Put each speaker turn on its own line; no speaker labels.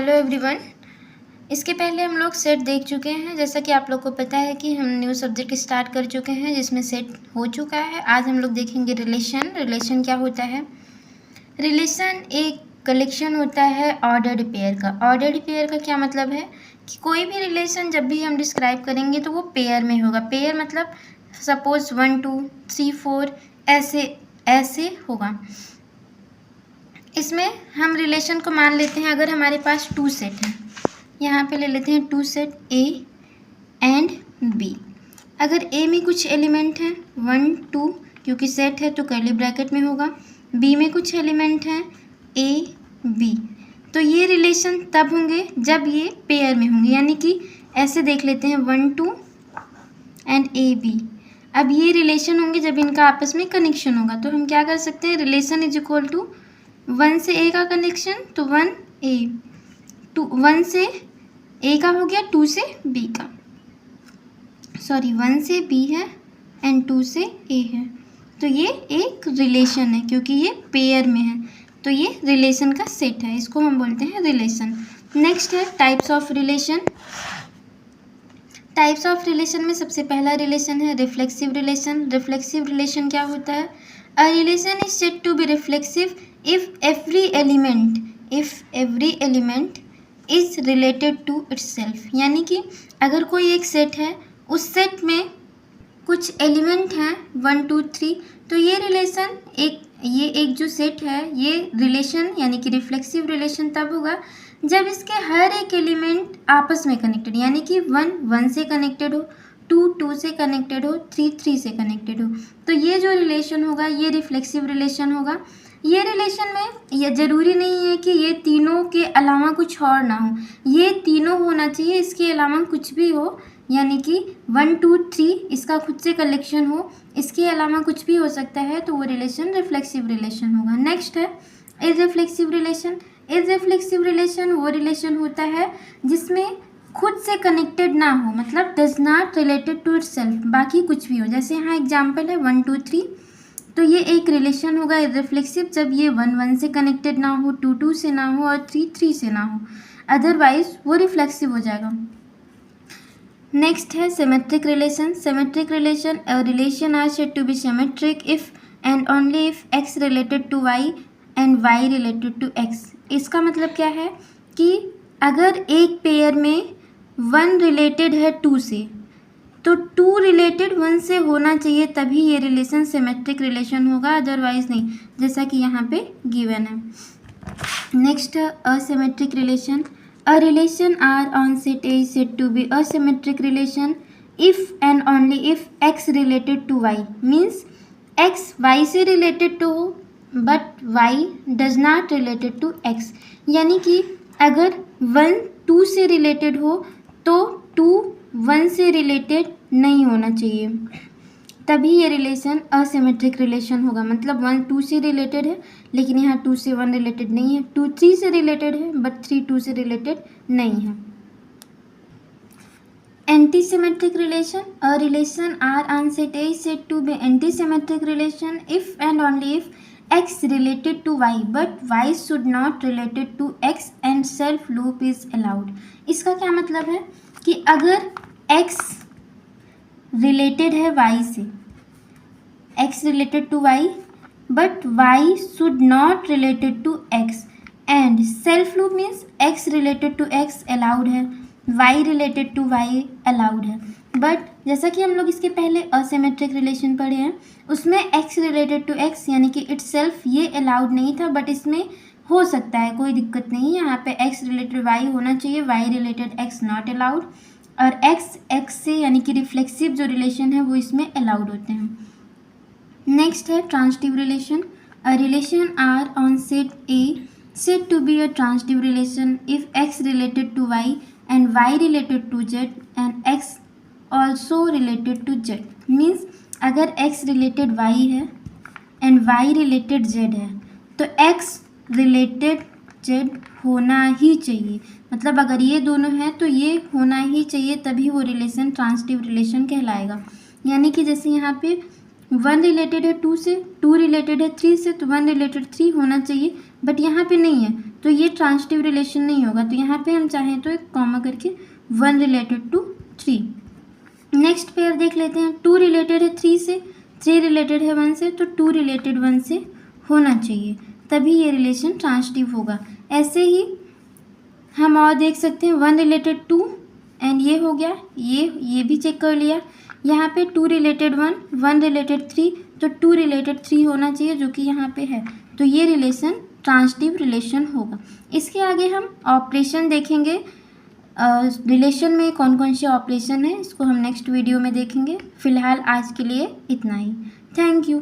Hello everyone. इसके पहले हम लोग सेट देख चुके हैं। जैसा कि आप लोग को पता है कि हम न्यू सब्जेक्ट स्टार्ट कर चुके हैं जिसमें सेट हो चुका है। आज हम लोग देखेंगे रिलेशन क्या होता है। रिलेशन एक कलेक्शन होता है ऑर्डर्ड पेयर का। ऑर्डर्ड पेयर का क्या मतलब है कि कोई भी रिलेशन जब भी हम डिस्क्राइब करेंगे तो वो पेयर में होगा। पेयर मतलब सपोज 1 2 3 4 ऐसे होगा। इसमें हम रिलेशन को मान लेते हैं अगर हमारे पास 2 सेट हैं। यहाँ पे ले लेते हैं 2 सेट ए एंड बी। अगर ए में कुछ एलिमेंट हैं 1 2 क्योंकि सेट है तो कर्ली ब्रैकेट में होगा। बी में कुछ एलिमेंट हैं ए बी, तो ये रिलेशन तब होंगे जब ये पेयर में होंगे। यानी कि ऐसे देख लेते हैं 1 2 एंड ए बी। अब ये रिलेशन होंगे जब इनका आपस में कनेक्शन होगा। तो हम क्या कर सकते हैं, रिलेशन इज इक्वल टू 1 से ए का कनेक्शन तो 1 ए, 1 से ए का हो गया 2 से बी का, 1 से बी है एंड 2 से ए है। तो ये एक रिलेशन है क्योंकि ये पेयर में है, तो ये रिलेशन का सेट है, इसको हम बोलते हैं रिलेशन। नेक्स्ट है types of relation. Types of relation में सबसे पहला रिलेशन है रिफ्लेक्सिव रिलेशन। रिफ्लेक्सिव रिलेशन क्या होता है, a relation is said to be reflexive if every element is related to itself। यानी कि अगर कोई एक सेट है, उस सेट में कुछ एलिमेंट हैं 1 2 3, तो ये रिलेशन एक जो सेट है ये रिलेशन यानी कि रिफ्लेक्सिव रिलेशन तब होगा जब इसके हर एक एलिमेंट आपस में कनेक्टेड, यानी कि 1 1 से कनेक्टेड हो, 2 2 से कनेक्टेड हो, 3 3 से कनेक्टेड हो। तो ये जो रिलेशन होगा ये रिफ्लेक्सिव रिलेशन होगा। ये रिलेशन में ये ज़रूरी नहीं है कि ये तीनों के अलावा कुछ और ना हो, ये तीनों होना चाहिए, इसके अलावा कुछ भी हो। यानी कि 1 2 3 इसका खुद से कलेक्शन हो, इसके अलावा कुछ भी हो सकता है, तो वो रिलेशन रिफ्लेक्सिव रिलेशन होगा। नेक्स्ट है इररिफ्लेक्सिव रिलेशन। इररिफ्लेक्सिव रिलेशन वो रिलेशन होता है जिसमें खुद से कनेक्टेड ना हो, मतलब does not related to itself, बाकी कुछ भी हो। जैसे यहाँ एग्जाम्पल है 1 2 3, तो ये एक रिलेशन होगा इररिफ्लेक्सिव जब ये 1 1 से कनेक्टेड ना हो, 2 2 से ना हो और 3 3 से ना हो, अदरवाइज वो रिफ्लेक्सिव हो जाएगा। नेक्स्ट है symmetric relation. Symmetric relation a relation R said to be symmetric if and only if x related to y and y related to x. इसका मतलब क्या है कि अगर एक पेयर में 1 रिलेटेड है 2 से, तो 2 रिलेटेड 1 से होना चाहिए, तभी ये रिलेशन सिमेट्रिक रिलेशन होगा, अदरवाइज नहीं, जैसा कि यहाँ पे गिवन है। नेक्स्ट है asymmetric relation. A relation R on set A is said to be asymmetric relation if and only if x related to y. Means x y से related to हो but y does not related to x. यानी कि अगर 1 2 से related हो तो 2 1 से related नहीं होना चाहिए, तभी ये रिलेशन असिमेट्रिक रिलेशन होगा। मतलब 1 2 से रिलेटेड है लेकिन यहाँ 2 से 1 रिलेटेड नहीं है, 2 3 से रिलेटेड है बट 3 2 से रिलेटेड नहीं है। Antisymmetric relation. A relation R on set A is said to be antisymmetric relation if and only if x related to y but y should not related to x and self loop is allowed। इसका क्या मतलब है कि अगर x related है y से, x related to y but y should not related to x and self loop means x related to x allowed है, y related to y allowed है। बट जैसा कि हम लोग इसके पहले असिमेट्रिक रिलेशन पढ़े हैं उसमें x रिलेटेड टू x यानी कि इटसेल्फ ये अलाउड नहीं था, बट इसमें हो सकता है, कोई दिक्कत नहीं। यहाँ पे x रिलेटेड y होना चाहिए, y related x not allowed, और x से यानी कि रिफ्लेक्सिव जो रिलेशन है वो इसमें अलाउड होते हैं। नेक्स्ट है transitive relation. A relation R on set A said to be a transitive relation if x related to y and y related to z and x also related to z। Means अगर x related y है and y related z है तो x related z होना ही चाहिए। मतलब अगर ये दोनों हैं तो ये होना ही चाहिए, तभी वो रिलेशन ट्रांजिटिव रिलेशन कहलाएगा। यानी कि जैसे यहाँ पे 1 रिलेटेड है 2 से, 2 रिलेटेड है 3 से, तो 1 रिलेटेड 3 होना चाहिए, बट यहाँ पे नहीं है, तो ये ट्रांजिटिव रिलेशन नहीं होगा। तो यहाँ पे हम चाहें तो एक कॉमा करके 1 रिलेटेड टू 3। नेक्स्ट पेयर देख लेते हैं। 2 रिलेटेड है 3 से, 3 रिलेटेड है 1 से, तो 2 रिलेटेड 1 से होना चाहिए, तभी ये रिलेशन ट्रांजिटिव होगा। ऐसे ही हम और देख सकते हैं 1 रिलेटेड 2 एंड ये हो गया, ये भी चेक कर लिया। यहाँ पे 2 रिलेटेड 1, 1 रिलेटेड 3, तो 2 रिलेटेड 3 होना चाहिए जो कि यहाँ पे है, तो ये रिलेशन ट्रांजिटिव रिलेशन होगा। इसके आगे हम ऑपरेशन देखेंगे। रिलेशन में कौन कौन से ऑपरेशन है इसको हम नेक्स्ट वीडियो में देखेंगे। फिलहाल आज के लिए इतना ही। Thank you.